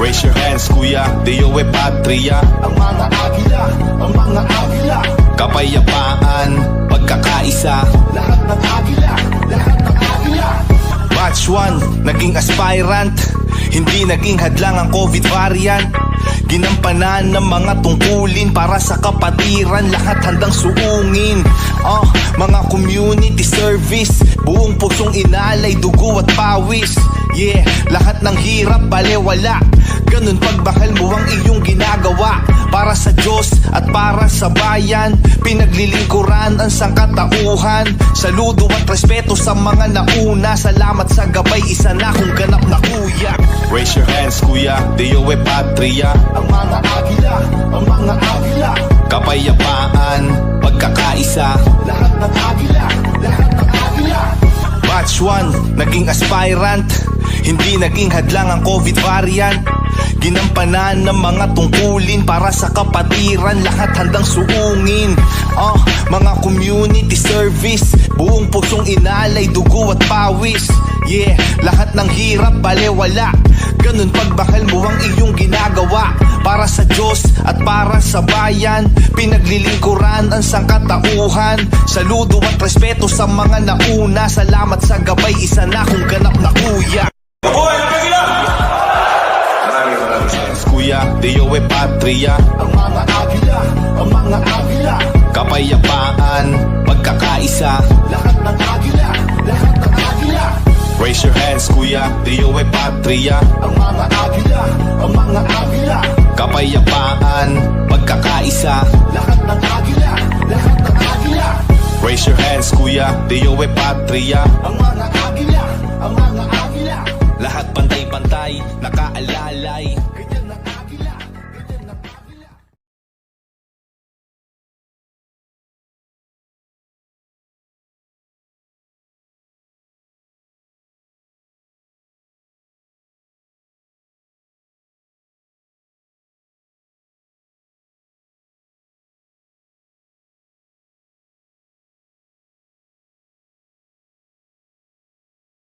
Raise your hands, kuya, Deo e Patria. Ang mga agila, ang mga agila. Kapayapaan, pagkakaisa. Lahat ng agila, lahat ng agila. Batch 1, naging aspirant. Hindi naging hadlang ang COVID variant. Ginampanan ng mga tungkulin para sa kapatiran. Lahat handang suungin. Mga community service. Buong pusong inalay, dugo at pawis. Yeah, lahat ng hirap balewala. Ganun pagmahal mo ang iyong ginagawa. Para sa Diyos at para sa bayan. Pinaglilingkuran ang sangkatauhan. Saludo at respeto sa mga nauna. Salamat sa gabay, isa na kong ganap na kuya. Raise your hands, kuya, Deo e Patria. Ang mga agila, ang mga agila. Kapayapaan, pagkakaisa. Lahat ng agila, lahat ng agila. Batch 1, naging aspirant. Hindi naging hadlang ang COVID variant. Ginampanan ng mga tungkulin para sa kapatiran. Lahat handang suungin. Mga community service. Buong pusong inalay, dugo at pawis. Yeah, lahat ng hirap balewala. Ganun pagmahal mo ang iyong ginagawa. Para sa Diyos at para sa bayan. Pinaglilingkuran ang sangkatauhan. Saludo at respeto sa mga nauna. Salamat sa gabay, isa na kong ganap na kuya. Maraming salamat, kuya, Deo e Patria. Ang mga agila, ang mga agila. Kapayapaan, pagkakaisa. Lahat ng agila, lahat ng agila. Raise your hands, kuya, Deo e Patria. Ang mga agila, ang mga agila. Kapayapaan, pagkakaisa. Lahat ng agila, lahat ng agila. Raise your hands, kuya, Deo e Patria. Ang mga agila, ang mga agila. Lahat pantay-pantay, nakaalalay.